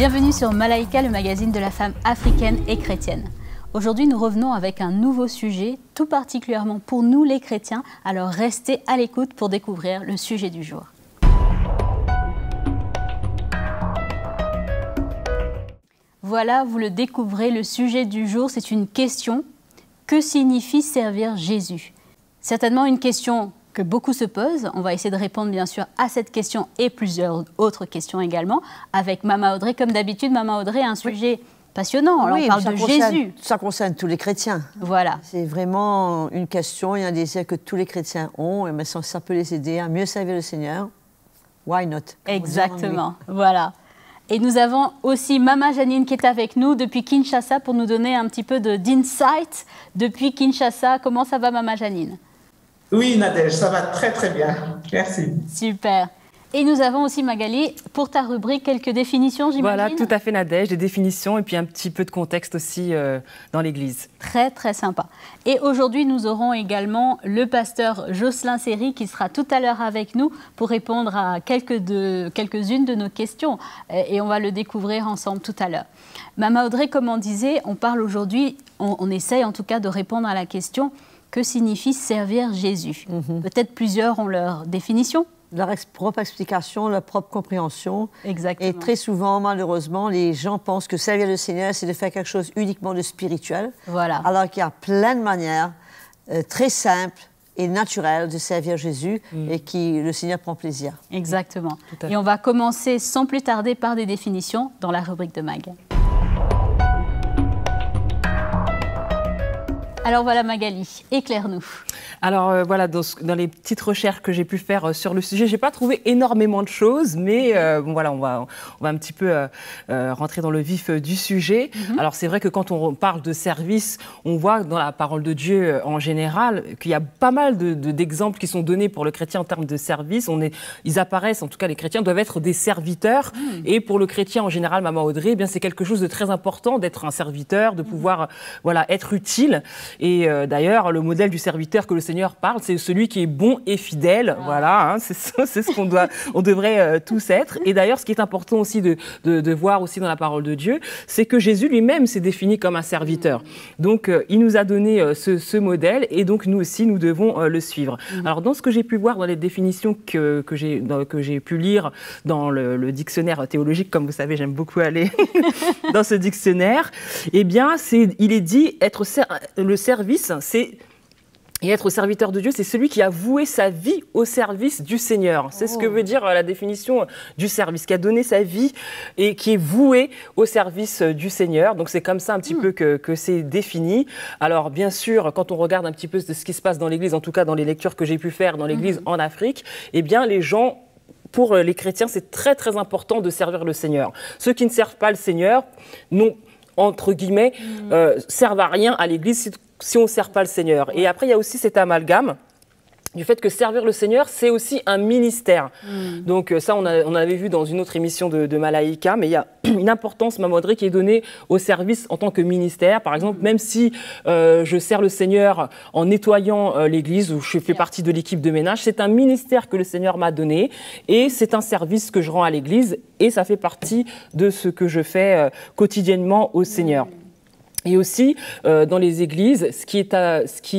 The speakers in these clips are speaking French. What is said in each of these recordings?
Bienvenue sur Malaika, le magazine de la femme africaine et chrétienne. Aujourd'hui, nous revenons avec un nouveau sujet, tout particulièrement pour nous les chrétiens, alors restez à l'écoute pour découvrir le sujet du jour. Voilà, vous le découvrez, le sujet du jour, c'est une question. Que signifie servir Jésus? Certainement une question que beaucoup se posent. On va essayer de répondre bien sûr à cette question et plusieurs autres questions également avec Mama Audrey. Comme d'habitude, Mama Audrey a un sujet passionnant. Alors, on parle de Jésus. Ça concerne tous les chrétiens. Voilà. C'est vraiment une question et un désir que tous les chrétiens ont. Et ça peut les aider à mieux servir le Seigneur. Why not? Exactement. Voilà. Et nous avons aussi Mama Janine qui est avec nous depuis Kinshasa pour nous donner un petit peu d'insight depuis Kinshasa. Comment ça va, Mama Janine? Oui, Nadège, ça va très très bien. Merci. Super. Et nous avons aussi Magali, pour ta rubrique, quelques définitions, j'imagine. Voilà, tout à fait, Nadège, des définitions et puis un petit peu de contexte aussi dans l'Église. Très, très sympa. Et aujourd'hui, nous aurons également le pasteur Jocelyn Seri qui sera tout à l'heure avec nous pour répondre à quelques-unes de nos questions. Et on va le découvrir ensemble tout à l'heure. Mama Audrey, comme on disait, on parle aujourd'hui, on essaye en tout cas de répondre à la question « Que signifie servir Jésus ?» Peut-être plusieurs ont leur définition. Leur propre explication, leur propre compréhension. Exactement. Et très souvent, malheureusement, les gens pensent que servir le Seigneur, c'est de faire quelque chose uniquement de spirituel. Voilà. Alors qu'il y a plein de manières très simples et naturelles de servir Jésus et qui le Seigneur prend plaisir. Exactement. Et on va commencer sans plus tarder par des définitions dans la rubrique de Mag. Alors voilà Magali, éclaire-nous. Alors voilà, dans les petites recherches que j'ai pu faire sur le sujet, j'ai pas trouvé énormément de choses, mais bon, voilà, on va un petit peu rentrer dans le vif du sujet. Alors c'est vrai que quand on parle de service, on voit dans la parole de Dieu en général qu'il y a pas mal d'exemples qui sont donnés pour le chrétien en termes de service. Ils apparaissent, en tout cas les chrétiens doivent être des serviteurs. Et pour le chrétien en général, Maman Audrey, eh bien c'est quelque chose de très important d'être un serviteur, de pouvoir voilà, être utile. Et d'ailleurs, le modèle du serviteur que le Seigneur parle, c'est celui qui est bon et fidèle. Voilà, hein, c'est ce on devrait tous être. Et d'ailleurs, ce qui est important aussi de voir aussi dans la parole de Dieu, c'est que Jésus lui-même s'est défini comme un serviteur. Donc, il nous a donné ce modèle et donc nous aussi, nous devons le suivre. Alors, dans ce que j'ai pu voir dans les définitions que j'ai pu lire dans le dictionnaire théologique, comme vous savez, j'aime beaucoup aller dans ce dictionnaire, eh bien, il est dit être le service, et être serviteur de Dieu, c'est celui qui a voué sa vie au service du Seigneur. C'est ce que veut dire la définition du service, qui a donné sa vie et qui est voué au service du Seigneur. Donc c'est comme ça un petit peu que c'est défini. Alors bien sûr, quand on regarde un petit peu ce qui se passe dans l'Église, en tout cas dans les lectures que j'ai pu faire dans l'Église en Afrique, eh bien les gens, pour les chrétiens, c'est très très important de servir le Seigneur. Ceux qui ne servent pas le Seigneur, non, entre guillemets, servent à rien à l'Église si on ne sert pas le Seigneur. Et après, il y a aussi cet amalgame du fait que servir le Seigneur, c'est aussi un ministère. Donc ça, on avait vu dans une autre émission de Malaika, mais il y a une importance, Maman Audrey, qui est donnée au service en tant que ministère. Par exemple, même si je sers le Seigneur en nettoyant l'église, ou je fais partie de l'équipe de ménage, c'est un ministère que le Seigneur m'a donné, et c'est un service que je rends à l'église, et ça fait partie de ce que je fais quotidiennement au Seigneur. Et aussi, dans les églises, ce qui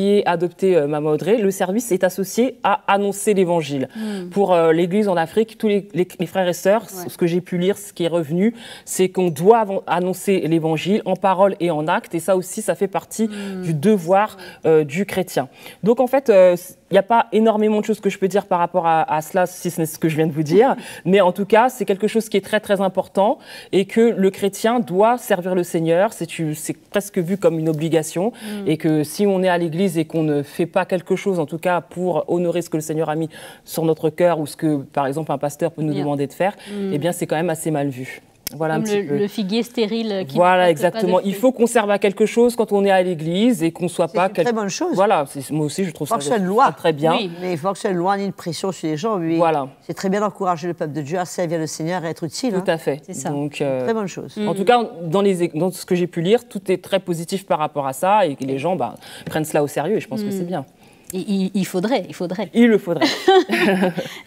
est adopté, Maman Audrey, le service est associé à annoncer l'évangile. Pour l'église en Afrique, tous les frères et sœurs, ce que j'ai pu lire, ce qui est revenu, c'est qu'on doit annoncer l'évangile en parole et en acte. Et ça aussi, ça fait partie du devoir du chrétien. Donc en fait, il n'y a pas énormément de choses que je peux dire par rapport à cela, si ce n'est ce que je viens de vous dire. Mais en tout cas, c'est quelque chose qui est très, très important et que le chrétien doit servir le Seigneur. C'est presque vu comme une obligation. Et que si on est à l'église et qu'on ne fait pas quelque chose, en tout cas, pour honorer ce que le Seigneur a mis sur notre cœur ou ce que, par exemple, un pasteur peut nous demander de faire, eh bien, c'est quand même assez mal vu. Voilà comme un petit peu. Le figuier stérile qui voilà, exactement. Il faut qu'on serve à quelque chose quand on est à l'église et qu'on ne soit pas... C'est une très bonne chose. Voilà, moi aussi je trouve ça très bien. Oui, mais il faut que ce soit une loi ni une pression sur les gens. Oui. Voilà. C'est très bien d'encourager le peuple de Dieu à servir le Seigneur et à être utile. Tout à fait. C'est ça. Donc, très bonne chose. En tout cas, dans ce que j'ai pu lire, tout est très positif par rapport à ça et que les gens prennent cela au sérieux et je pense que c'est bien. Il faudrait. Il le faudrait.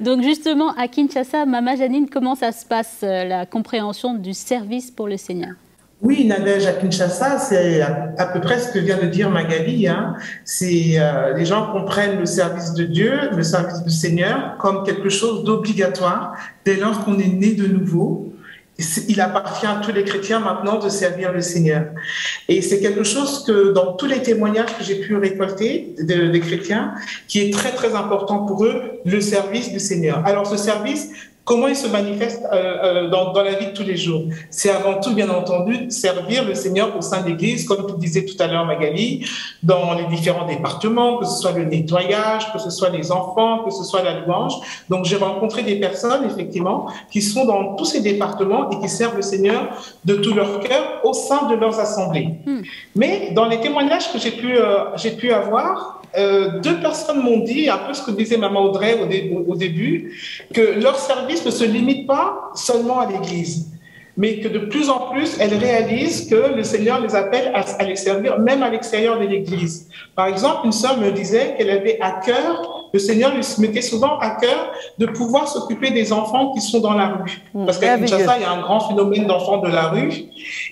Donc justement, à Kinshasa, Mama Janine, comment ça se passe, la compréhension du service pour le Seigneur? Oui, Nadège, à Kinshasa, c'est à peu près ce que vient de dire Magali. Hein. Les gens comprennent le service de Dieu, le service du Seigneur, comme quelque chose d'obligatoire dès lors qu'on est né de nouveau. Il appartient à tous les chrétiens maintenant de servir le Seigneur. Et c'est quelque chose que, dans tous les témoignages que j'ai pu récolter des chrétiens, qui est très, très important pour eux, le service du Seigneur. Alors, ce service, comment il se manifeste dans la vie de tous les jours? C'est avant tout, bien entendu, servir le Seigneur au sein de l'Église, comme tu disais tout à l'heure, Magali, dans les différents départements, que ce soit le nettoyage, que ce soit les enfants, que ce soit la louange. Donc, j'ai rencontré des personnes, effectivement, qui sont dans tous ces départements et qui servent le Seigneur de tout leur cœur au sein de leurs assemblées. Mais dans les témoignages que j'ai pu avoir, deux personnes m'ont dit, un peu ce que disait Maman Audrey au début, que leur service ne se limite pas seulement à l'Église, mais que de plus en plus, elles réalisent que le Seigneur les appelle à les servir, même à l'extérieur de l'Église. Par exemple, une sœur me disait qu'elle avait à cœur, le Seigneur lui mettait souvent à cœur de pouvoir s'occuper des enfants qui sont dans la rue. Parce qu'à Kinshasa, il y a un grand phénomène d'enfants de la rue.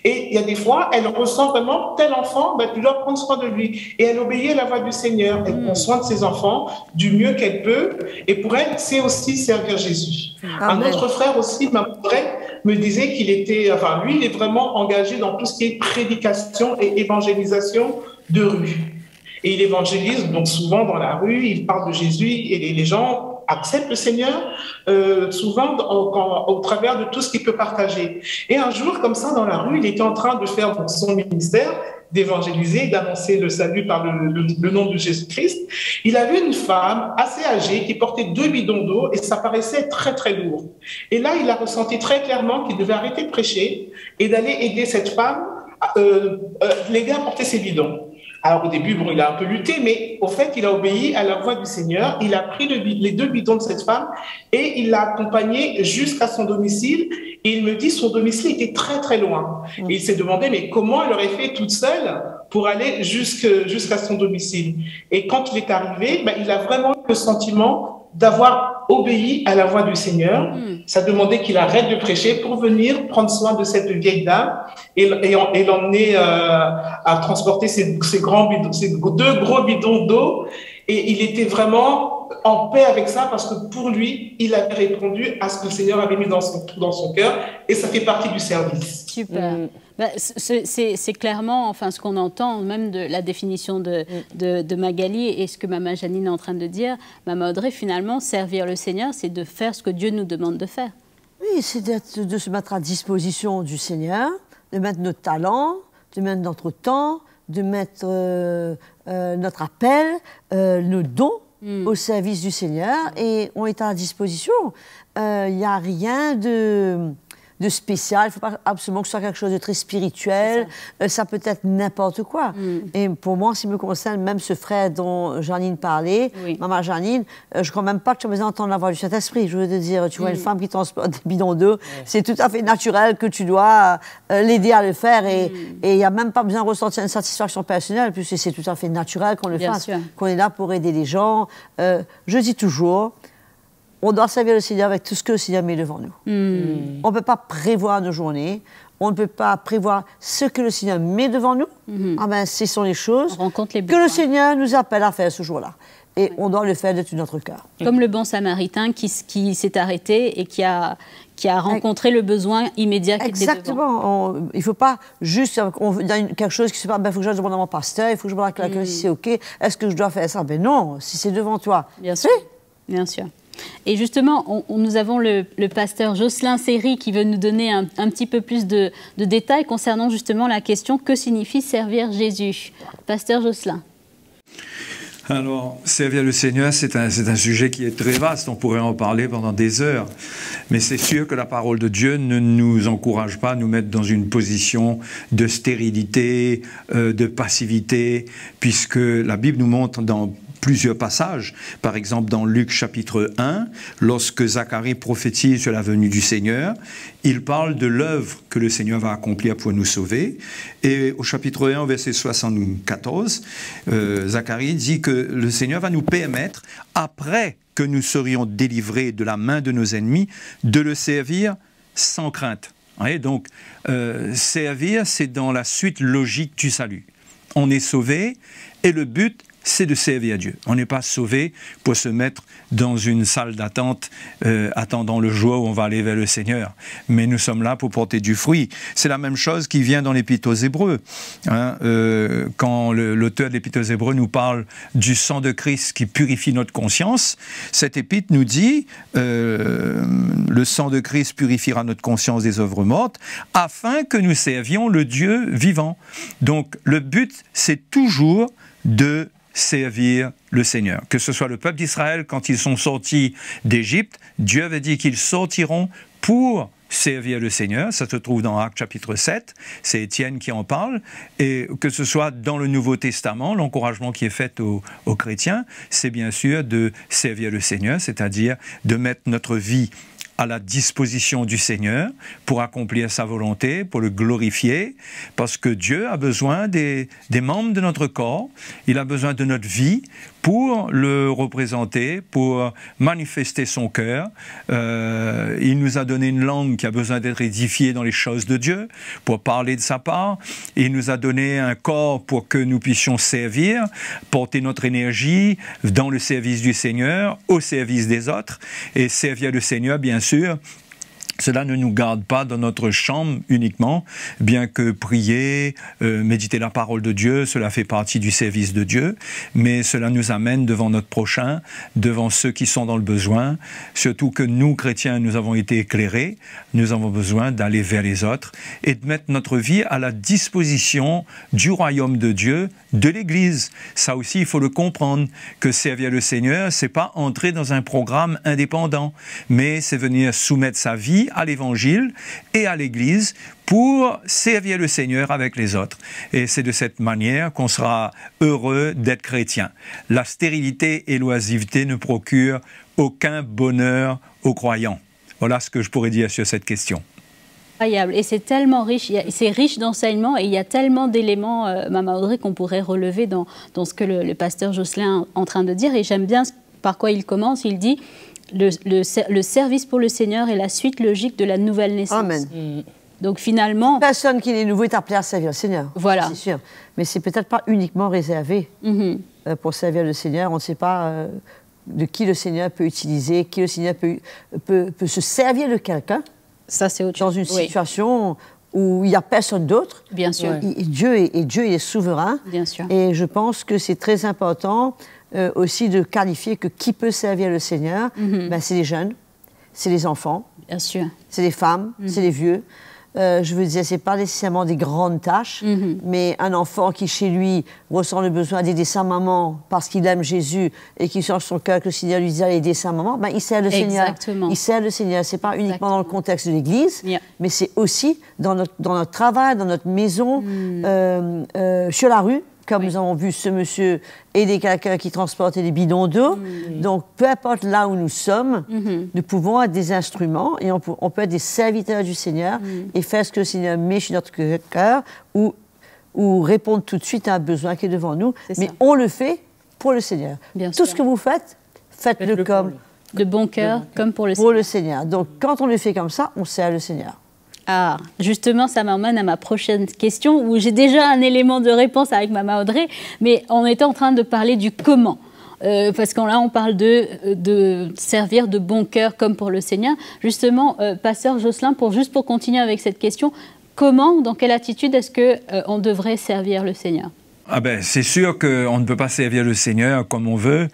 Et il y a des fois, elle ressent vraiment, tel enfant, tu dois prendre soin de lui. Et elle obéit à la voix du Seigneur. Elle prend soin de ses enfants du mieux qu'elle peut. Et pour elle, c'est aussi servir Jésus. Un autre frère aussi, me disait qu'il était, lui, il est vraiment engagé dans tout ce qui est prédication et évangélisation de rue. Et il évangélise donc souvent dans la rue, il parle de Jésus et les gens acceptent le Seigneur souvent au travers de tout ce qu'il peut partager. Et un jour, comme ça, dans la rue, il était en train de faire son ministère, d'évangéliser, d'annoncer le salut par le nom de Jésus-Christ. Il a vu une femme assez âgée qui portait 2 bidons d'eau et ça paraissait très, très lourd. Et là, il a ressenti très clairement qu'il devait arrêter de prêcher et d'aller aider cette femme, l'aider à porter ses bidons. Alors au début, il a un peu lutté, mais au fait, il a obéi à la voix du Seigneur. Il a pris les 2 bidons de cette femme et il l'a accompagnée jusqu'à son domicile. Et il me dit, son domicile était très, très loin. Et il s'est demandé, mais comment elle aurait fait toute seule pour aller jusqu'à son domicile? Et quand il est arrivé, il a vraiment eu le sentiment d'avoir obéi à la voix du Seigneur. Ça demandait qu'il arrête de prêcher pour venir prendre soin de cette vieille dame et l'emmener à transporter ces 2 gros bidons d'eau. Et il était vraiment en paix avec ça parce que pour lui, il avait répondu à ce que le Seigneur avait mis dans son cœur et ça fait partie du service. Super. C'est clairement ce qu'on entend, même de la définition de Magali et ce que Maman Janine est en train de dire. Maman Audrey, finalement, servir le Seigneur, c'est de faire ce que Dieu nous demande de faire. Oui, c'est de se mettre à disposition du Seigneur, de mettre notre talent, de mettre notre temps, de mettre notre appel, nos dons au service du Seigneur et on est à disposition. Il n'y a rien de spécial, il ne faut pas absolument que ce soit quelque chose de très spirituel, ça peut être n'importe quoi. Et pour moi, en ce qui me concerne, même ce frère dont Janine parlait, Maman Janine, je ne crois même pas que tu as besoin d'entendre la voix du Saint-Esprit. Je veux te dire, tu vois une femme qui transporte des bidons d'eau, c'est tout à fait naturel que tu dois l'aider à le faire et il n'y a même pas besoin de ressentir une satisfaction personnelle, puisque c'est tout à fait naturel qu'on le fasse, qu'on est là pour aider les gens. Je dis toujours, on doit servir le Seigneur avec tout ce que le Seigneur met devant nous. On ne peut pas prévoir nos journées, on ne peut pas prévoir ce que le Seigneur met devant nous. Ce sont les choses que le Seigneur nous appelle à faire ce jour-là. Et on doit le faire de tout notre cœur. Comme le bon Samaritain qui s'est arrêté et qui a rencontré le besoin immédiat qui était devant. Exactement. Il ne faut pas juste... Il y a quelque chose qui se passe, il faut que je demande à mon pasteur, il faut que je demande à quelqu'un si c'est OK. Est-ce que je dois faire ça? Non, si c'est devant toi. Bien sûr. Bien sûr. Et justement, nous avons le pasteur Jocelyn Seri qui veut nous donner un petit peu plus de détails concernant justement la question « Que signifie servir Jésus ?» Pasteur Jocelyn. Alors, servir le Seigneur, c'est un sujet qui est très vaste, on pourrait en parler pendant des heures. Mais c'est sûr que la parole de Dieu ne nous encourage pas à nous mettre dans une position de stérilité, de passivité, puisque la Bible nous montre dans plusieurs passages. Par exemple, dans Luc chapitre 1, lorsque Zacharie prophétise sur la venue du Seigneur, il parle de l'œuvre que le Seigneur va accomplir pour nous sauver. Et au chapitre 1, verset 74, Zacharie dit que le Seigneur va nous permettre, après que nous serions délivrés de la main de nos ennemis, de le servir sans crainte. Et donc, servir, c'est dans la suite logique du salut. On est sauvé et le but, c'est de servir Dieu. On n'est pas sauvé pour se mettre dans une salle d'attente attendant le jour où on va aller vers le Seigneur. Mais nous sommes là pour porter du fruit. C'est la même chose qui vient dans l'Épître aux Hébreux. Hein, quand l'auteur de l'Épître aux Hébreux nous parle du sang de Christ qui purifie notre conscience, cette épître nous dit le sang de Christ purifiera notre conscience des œuvres mortes afin que nous servions le Dieu vivant. Donc le but, c'est toujours de servir le Seigneur. Que ce soit le peuple d'Israël, quand ils sont sortis d'Égypte, Dieu avait dit qu'ils sortiront pour servir le Seigneur. Ça se trouve dans Actes chapitre 7, c'est Étienne qui en parle. Et que ce soit dans le Nouveau Testament, l'encouragement qui est fait aux chrétiens, c'est bien sûr de servir le Seigneur, c'est-à-dire de mettre notre vie à la disposition du Seigneur pour accomplir sa volonté, pour le glorifier, parce que Dieu a besoin des membres de notre corps, il a besoin de notre vie pour le représenter, pour manifester son cœur. Il nous a donné une langue qui a besoin d'être édifiée dans les choses de Dieu, pour parler de sa part. Il nous a donné un corps pour que nous puissions servir, porter notre énergie dans le service du Seigneur, au service des autres, et servir le Seigneur, bien sûr. Cela ne nous garde pas dans notre chambre uniquement, bien que prier, méditer la parole de Dieu, cela fait partie du service de Dieu, mais cela nous amène devant notre prochain, devant ceux qui sont dans le besoin, surtout que nous, chrétiens, nous avons été éclairés, nous avons besoin d'aller vers les autres et de mettre notre vie à la disposition du royaume de Dieu, de l'Église. Ça aussi, il faut le comprendre, que servir le Seigneur, c'est pas entrer dans un programme indépendant, mais c'est venir soumettre sa vie à l'Évangile et à l'Église pour servir le Seigneur avec les autres. Et c'est de cette manière qu'on sera heureux d'être chrétien. La stérilité et l'oisiveté ne procurent aucun bonheur aux croyants. Voilà ce que je pourrais dire sur cette question. Incroyable. Et c'est tellement riche, c'est riche d'enseignements et il y a tellement d'éléments, Maman Audrey, qu'on pourrait relever dans ce que le pasteur Jocelyn est en train de dire. Et j'aime bien par quoi il commence. Il dit le service pour le Seigneur est la suite logique de la nouvelle naissance. Amen. Donc finalement... Personne qui est nouveau est appelé à servir le Seigneur. Voilà. C'est sûr. Mais c'est peut-être pas uniquement réservé pour servir le Seigneur. On ne sait pas de qui le Seigneur peut utiliser, qui le Seigneur peut se servir de quelqu'un. Ça, c'est autre chose. Dans une situation où il n'y a personne d'autre. Bien sûr. Dieu est souverain. Bien sûr. Et je pense que c'est très important aussi de qualifier que qui peut servir le Seigneur, ben, c'est les jeunes, c'est les enfants, bien sûr, c'est les femmes, c'est les vieux. Je veux dire, c'est pas nécessairement des grandes tâches, mais un enfant qui chez lui ressent le besoin d'aider sa maman parce qu'il aime Jésus et qui change son cœur que le Seigneur lui dit d'aider sa maman, ben, il sert le Seigneur. Exactement. Il sert le Seigneur. C'est pas uniquement dans le contexte de l'Église, mais c'est aussi dans notre travail, dans notre maison, sur la rue. Comme nous avons vu ce monsieur aider quelqu'un qui transportait des bidons d'eau. Donc, peu importe là où nous sommes, nous pouvons être des instruments et on peut être des serviteurs du Seigneur et faire ce que le Seigneur met sur notre cœur ou répondre tout de suite à un besoin qui est devant nous. Mais on le fait pour le Seigneur. Bien tout sûr. ce que vous faites, faites-le comme de bon cœur, comme pour le Seigneur. Pour le Seigneur. Donc, quand on le fait comme ça, on sert le Seigneur. Ah, justement, ça m'emmène à ma prochaine question, où j'ai déjà un élément de réponse avec Maman Audrey, mais on était en train de parler du comment. Parce que là, on parle de servir de bon cœur comme pour le Seigneur. Justement, pasteur Jocelyn, pour continuer avec cette question, comment, dans quelle attitude est-ce qu'on devrait servir le Seigneur ? Ah ben, c'est sûr qu'on ne peut pas servir le Seigneur comme on veut,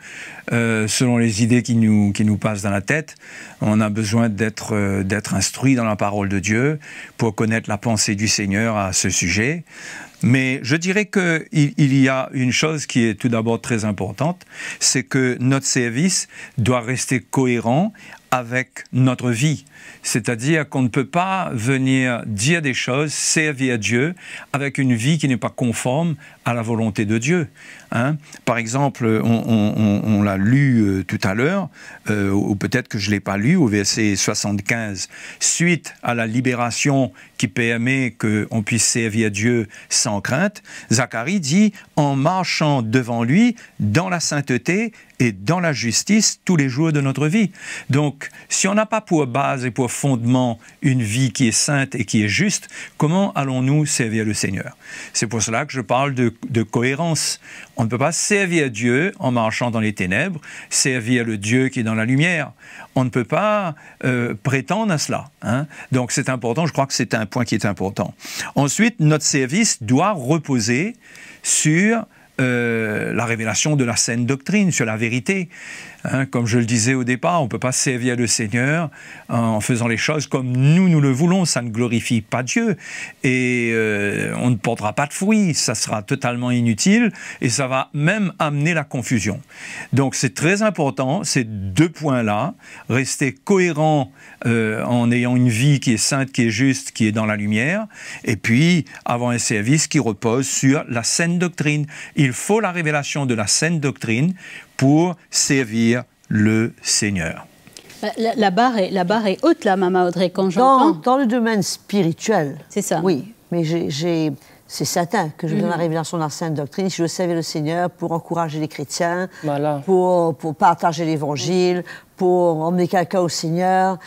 selon les idées qui nous passent dans la tête. On a besoin d'être instruit dans la parole de Dieu pour connaître la pensée du Seigneur à ce sujet. Mais je dirais qu'il y a une chose qui est tout d'abord très importante, c'est que notre service doit rester cohérent avec notre vie. C'est-à-dire qu'on ne peut pas venir dire des choses, servir Dieu, avec une vie qui n'est pas conforme à la volonté de Dieu. Hein. Par exemple, on l'a lu tout à l'heure, ou peut-être que je ne l'ai pas lu, au verset 75, suite à la libération qui permet qu'on puisse servir Dieu sans crainte, Zacharie dit « en marchant devant lui dans la sainteté et dans la justice tous les jours de notre vie ». Donc, si on n'a pas pour base et pour fondement une vie qui est sainte et qui est juste, comment allons-nous servir le Seigneur? C'est pour cela que je parle de cohérence. On ne peut pas servir Dieu en marchant dans les ténèbres, servir le Dieu qui est dans la lumière. On ne peut pas prétendre à cela. Hein? Donc c'est important, je crois que c'est un point qui est important. Ensuite, notre service doit reposer sur la révélation de la saine doctrine, sur la vérité. Hein, comme je le disais au départ, on ne peut pas servir le Seigneur en faisant les choses comme nous le voulons. Ça ne glorifie pas Dieu. Et on ne portera pas de fruits. Ça sera totalement inutile et ça va même amener la confusion. Donc c'est très important, ces deux points-là. Rester cohérent en ayant une vie qui est sainte, qui est juste, qui est dans la lumière. Et puis avoir un service qui repose sur la saine doctrine. Il faut la révélation de la saine doctrine pour servir le Seigneur. La barre est haute, là, Maman Audrey, quand j'entends... Dans le domaine spirituel, c'est ça. Oui, mais c'est certain que je donne la révélation de la Sainte Doctrine. Si je veux servir le Seigneur pour encourager les chrétiens, pour partager l'Évangile, pour emmener quelqu'un au Seigneur,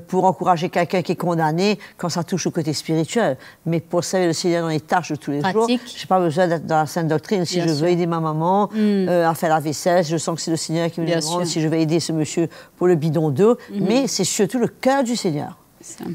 pour encourager quelqu'un qui est condamné, quand ça touche au côté spirituel. Mais pour servir le Seigneur dans les tâches de tous les jours, je n'ai pas besoin d'être dans la Sainte Doctrine. Si je veux aider ma maman à faire la vaisselle, je sens que c'est le Seigneur qui me le demande. Si je veux aider ce monsieur pour le bidon d'eau, mais c'est surtout le cœur du Seigneur.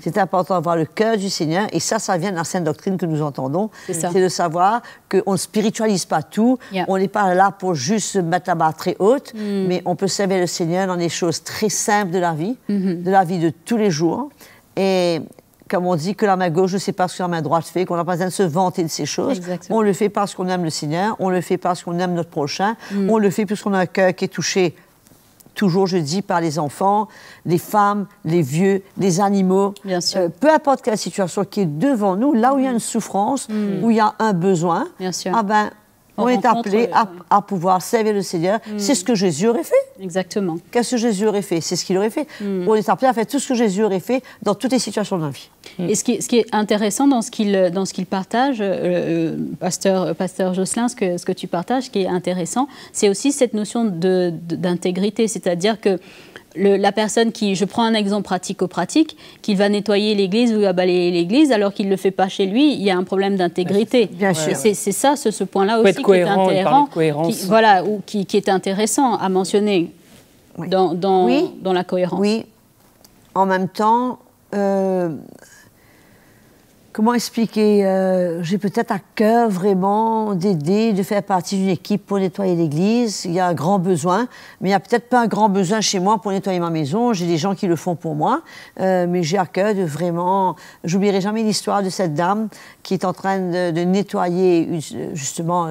C'est important d'avoir le cœur du Seigneur, et ça vient de la Sainte Doctrine que nous entendons. C'est de savoir qu'on ne spiritualise pas tout, on n'est pas là pour juste se mettre la barre très haute, mais on peut servir le Seigneur dans des choses très simples de la vie de tous les jours. Et comme on dit que la main gauche ne sait pas ce que la main droite fait, qu'on n'a pas besoin de se vanter de ces choses. Exactement. On le fait parce qu'on aime le Seigneur, on le fait parce qu'on aime notre prochain, on le fait parce qu'on a un cœur qui est touché, toujours, je dis, par les enfants, les femmes, les vieux, les animaux. Bien sûr. Peu importe quelle situation qui est devant nous, là où il y a une souffrance, où il y a un besoin, bien sûr. Ah ben, on est appelé à pouvoir servir le Seigneur. C'est ce que Jésus aurait fait. Exactement. Qu'est-ce que Jésus aurait fait? C'est ce qu'il aurait fait. On est appelé à faire tout ce que Jésus aurait fait dans toutes les situations de la vie. Et ce qui est intéressant dans ce qu'il partage, pasteur Josselin, ce que tu partages, ce qui est intéressant, c'est aussi cette notion d'intégrité. C'est-à-dire que la personne qui, je prends un exemple pratico-pratique, qu'il va nettoyer l'église ou va balayer l'église alors qu'il ne le fait pas chez lui, il y a un problème d'intégrité. Bien sûr. C'est ça, ce point-là aussi qui est intéressant, qui est intéressant à mentionner dans la cohérence. Oui, en même temps, comment expliquer, j'ai peut-être à cœur vraiment d'aider, de faire partie d'une équipe pour nettoyer l'église. Il y a un grand besoin, mais il n'y a peut-être pas un grand besoin chez moi pour nettoyer ma maison. J'ai des gens qui le font pour moi, mais j'ai à cœur de vraiment... J'oublierai jamais l'histoire de cette dame qui est en train de nettoyer justement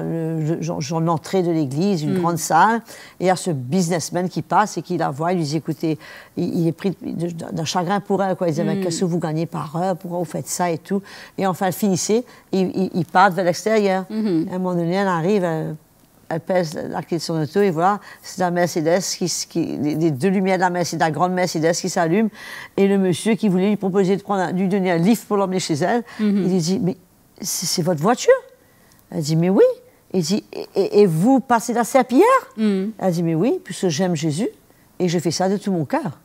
l'entrée de l'église, une grande salle. Et il y a ce businessman qui passe et qui la voit, il lui dit, écoutez, il est pris d'un chagrin pour elle, quoi. Il dit, qu'est-ce que vous gagnez par heure, pourquoi vous faites ça et tout. Et enfin, elle finissait, il part vers l'extérieur. À un moment donné, elle arrive, elle pèse la clé de son auto, et voilà, c'est la Mercedes, les deux lumières de la Mercedes, la grande Mercedes qui s'allume, et le monsieur qui voulait lui proposer de lui donner un lift pour l'emmener chez elle, il lui dit, mais c'est votre voiture? Elle dit, mais oui. Il dit, et vous passez la serpillière? Elle dit, mais oui, puisque j'aime Jésus, et je fais ça de tout mon cœur.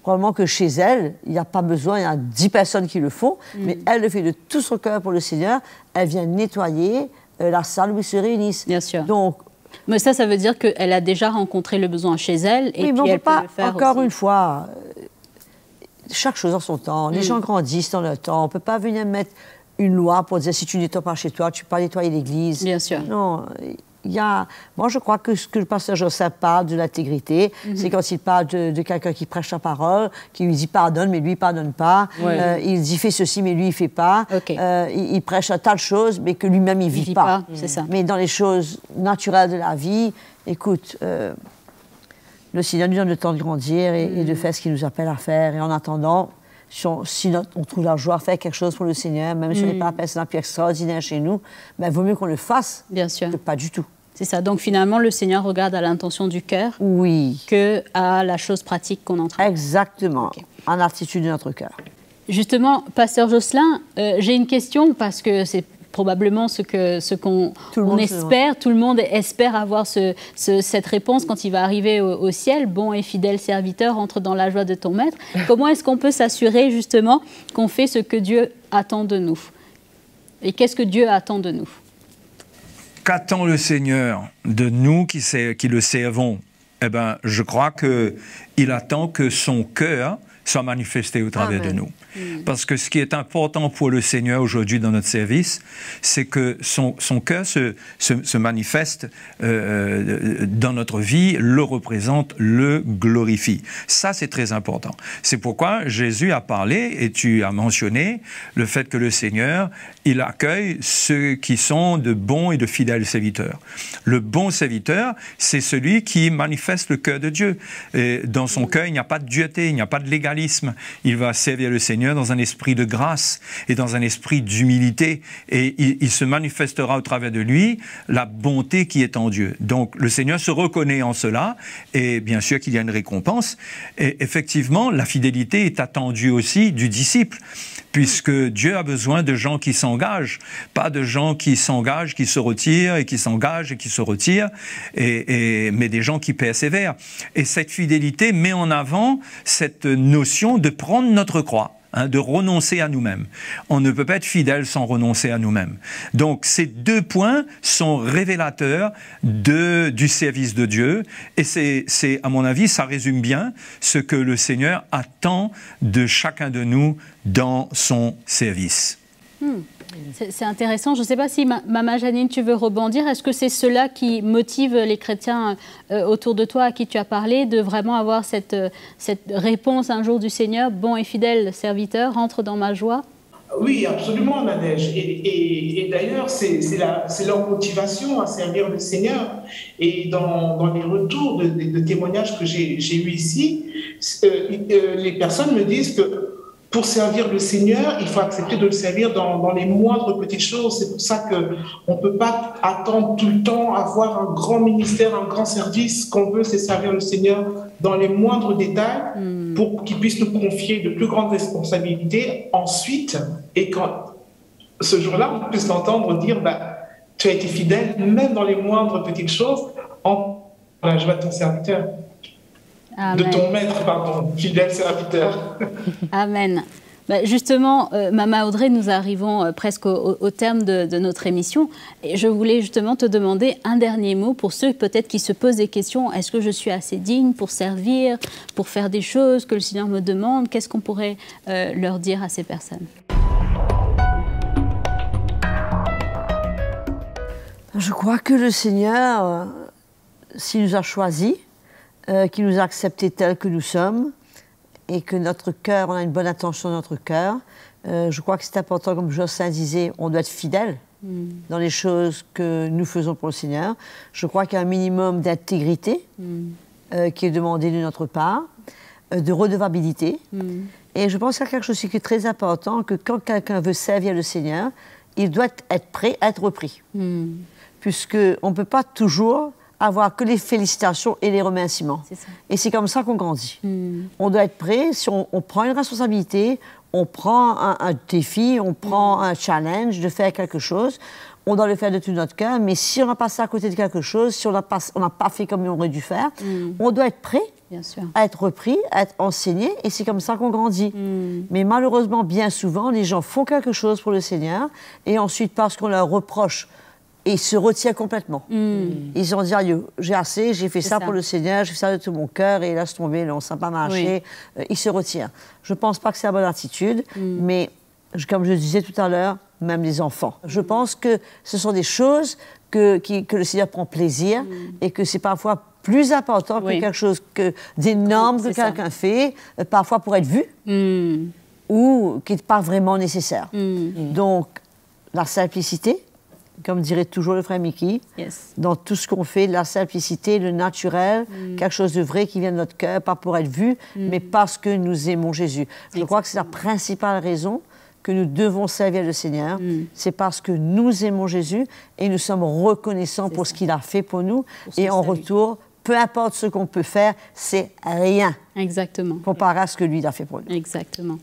Probablement que chez elle, il n'y a pas besoin, il y a 10 personnes qui le font, mais elle le fait de tout son cœur pour le Seigneur. Elle vient nettoyer la salle où ils se réunissent. Bien sûr. Donc, mais ça veut dire qu'elle a déjà rencontré le besoin chez elle, et puis elle peut le faire encore aussi. Une fois, chaque chose en son temps. Les gens grandissent dans leur temps. On ne peut pas venir mettre une loi pour dire si tu ne nettoies pas chez toi, tu ne peux pas nettoyer l'église. Bien sûr. Non. Moi, je crois que ce que le pasteur Joseph parle de l'intégrité, c'est quand il parle de quelqu'un qui prêche sa parole, qui lui dit pardonne, mais lui, il ne pardonne pas. Il dit fais ceci, mais lui, il ne fait pas. Il prêche un tas de choses, mais que lui-même, il ne vit pas. C'est ça. Mais dans les choses naturelles de la vie, écoute, le Seigneur nous donne le temps de grandir et de faire ce qu'il nous appelle à faire. Et en attendant, si on trouve la joie à faire quelque chose pour le Seigneur, même si on n'est pas personne plus extraordinaire chez nous, il vaut mieux qu'on le fasse Bien sûr. que pas du tout. C'est ça. Donc finalement, le Seigneur regarde à l'intention du cœur Oui. que à la chose pratique qu'on est en train de faire. Exactement, Ok. en l'attitude de notre cœur. Justement, Pasteur Jocelyn, j'ai une question parce que c'est probablement ce qu'on Tout le monde espère. Tout le monde espère avoir cette réponse quand il va arriver au ciel. Bon et fidèle serviteur, entre dans la joie de ton maître. Comment est-ce qu'on peut s'assurer justement qu'on fait ce que Dieu attend de nous? Et qu'est-ce que Dieu attend de nous? Qu'attend le Seigneur de nous qui le servons? Eh bien, je crois qu'il attend que son cœur soit manifesté au travers de nous. Parce que ce qui est important pour le Seigneur aujourd'hui dans notre service, c'est que son cœur se manifeste dans notre vie, le représente, le glorifie. Ça, c'est très important. C'est pourquoi Jésus a parlé, et tu as mentionné, le fait que le Seigneur, il accueille ceux qui sont de bons et de fidèles serviteurs. Le bon serviteur, c'est celui qui manifeste le cœur de Dieu. Et dans son cœur, il n'y a pas de dureté, il n'y a pas de légalisme. Il va servir le Seigneur dans un esprit de grâce et dans un esprit d'humilité. Et il se manifestera au travers de lui la bonté qui est en Dieu. Donc le Seigneur se reconnaît en cela et bien sûr qu'il y a une récompense. Et effectivement, la fidélité est attendue aussi du disciple, puisque Dieu a besoin de gens qui s'engagent, pas de gens qui s'engagent, qui se retirent et qui s'engagent et qui se retirent, mais des gens qui persévèrent. Et cette fidélité met en avant cette notion de prendre notre croix. De renoncer à nous-mêmes. On ne peut pas être fidèle sans renoncer à nous-mêmes. Donc, ces deux points sont révélateurs du service de Dieu. Et c'est, à mon avis, ça résume bien ce que le Seigneur attend de chacun de nous dans son service. C'est intéressant. Je ne sais pas si, Maman Janine, tu veux rebondir. Est-ce que c'est cela qui motive les chrétiens autour de toi à qui tu as parlé, de vraiment avoir cette réponse un jour du Seigneur, bon et fidèle serviteur, rentre dans ma joie? Oui, absolument, Nadège. Et d'ailleurs, c'est leur motivation à servir le Seigneur. Et dans les retours de témoignages que j'ai eus ici, les personnes me disent que pour servir le Seigneur, il faut accepter de le servir dans les moindres petites choses. C'est pour ça qu'on ne peut pas attendre tout le temps, avoir un grand ministère, un grand service. Ce qu'on veut, c'est servir le Seigneur dans les moindres détails pour qu'il puisse nous confier de plus grandes responsabilités ensuite. Et quand ce jour-là, on puisse l'entendre dire tu as été fidèle, même dans les moindres petites choses, en la joie de ton serviteur. Amen. De ton maître, pardon, fidèle serviteur. Amen. Justement, Maman Audrey, nous arrivons presque au terme de notre émission. Et je voulais justement te demander un dernier mot pour ceux peut-être qui se posent des questions. Est-ce que je suis assez digne pour servir, pour faire des choses que le Seigneur me demande? Qu'est-ce qu'on pourrait leur dire à ces personnes? Je crois que le Seigneur, s'il nous a choisis, qui nous a acceptés tels que nous sommes et que notre cœur, on a une bonne intention dans notre cœur. Je crois que c'est important, comme Jocelyn disait, on doit être fidèle dans les choses que nous faisons pour le Seigneur. Je crois qu'il y a un minimum d'intégrité qui est demandé de notre part, de redevabilité. Et je pense qu'il y a quelque chose qui est très important, que quand quelqu'un veut servir le Seigneur, il doit être prêt à être repris. Puisqu'on ne peut pas toujours avoir que les félicitations et les remerciements. Et c'est comme ça qu'on grandit. On doit être prêt, si on prend une responsabilité, on prend un défi, on prend un challenge de faire quelque chose, on doit le faire de tout notre cœur, mais si on a passé à côté de quelque chose, si on n'a pas fait comme on aurait dû faire, on doit être prêt à être repris, à être enseigné, et c'est comme ça qu'on grandit. Mais malheureusement, bien souvent, les gens font quelque chose pour le Seigneur, et ensuite, parce qu'on leur reproche, et ils se retirent complètement. Ils ont dit, j'ai assez, j'ai fait ça pour le Seigneur, j'ai fait ça de tout mon cœur, et laisse tomber, non, ça n'a pas marché. Ils se retirent. Je ne pense pas que c'est la bonne attitude, mais comme je disais tout à l'heure, même les enfants. Je pense que ce sont des choses que le Seigneur prend plaisir, et que c'est parfois plus important que quelque chose d'énorme que quelqu'un fait, parfois pour être vu, ou qui n'est pas vraiment nécessaire. Donc, la simplicité, comme dirait toujours le frère Mickey, dans tout ce qu'on fait, la simplicité, le naturel, quelque chose de vrai qui vient de notre cœur, pas pour être vu, mais parce que nous aimons Jésus. Je crois que c'est la principale raison que nous devons servir le Seigneur, c'est parce que nous aimons Jésus et nous sommes reconnaissants pour ce qu'il a fait pour nous. Et en retour, peu importe ce qu'on peut faire, c'est rien. Exactement. Comparé à ce que lui a fait pour nous. Exactement.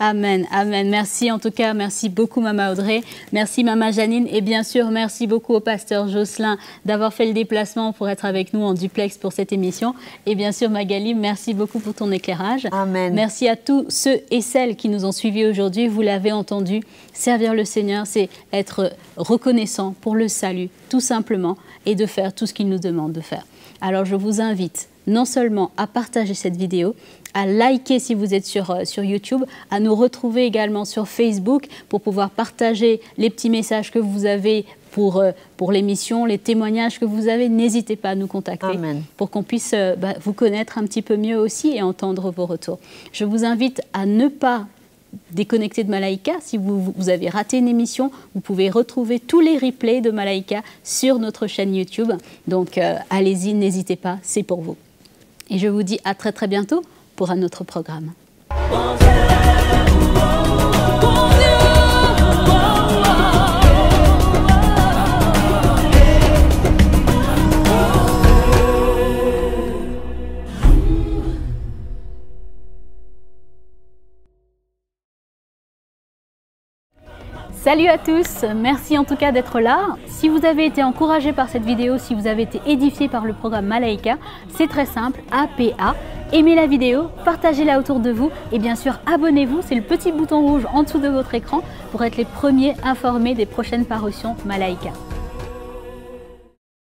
Amen, amen. Merci en tout cas, merci beaucoup Maman Audrey, merci Maman Janine et bien sûr merci beaucoup au pasteur Jocelyn d'avoir fait le déplacement pour être avec nous en duplex pour cette émission et bien sûr Magali, merci beaucoup pour ton éclairage. Amen. Merci à tous ceux et celles qui nous ont suivis aujourd'hui, vous l'avez entendu, servir le Seigneur c'est être reconnaissant pour le salut tout simplement et de faire tout ce qu'il nous demande de faire. Alors je vous invite non seulement à partager cette vidéo, à liker si vous êtes sur YouTube, à nous retrouver également sur Facebook pour pouvoir partager les petits messages que vous avez pour l'émission, les témoignages que vous avez. N'hésitez pas à nous contacter. Amen. Pour qu'on puisse vous connaître un petit peu mieux aussi et entendre vos retours. Je vous invite à ne pas déconnecter de Malaika. Si vous avez raté une émission, vous pouvez retrouver tous les replays de Malaika sur notre chaîne YouTube. Donc allez-y, n'hésitez pas, c'est pour vous. Et je vous dis à très très bientôt pour un autre programme. Salut à tous, merci en tout cas d'être là. Si vous avez été encouragé par cette vidéo, si vous avez été édifié par le programme Malaika, c'est très simple, APA. Aimez la vidéo, partagez-la autour de vous et bien sûr abonnez-vous, c'est le petit bouton rouge en dessous de votre écran pour être les premiers informés des prochaines parutions Malaika.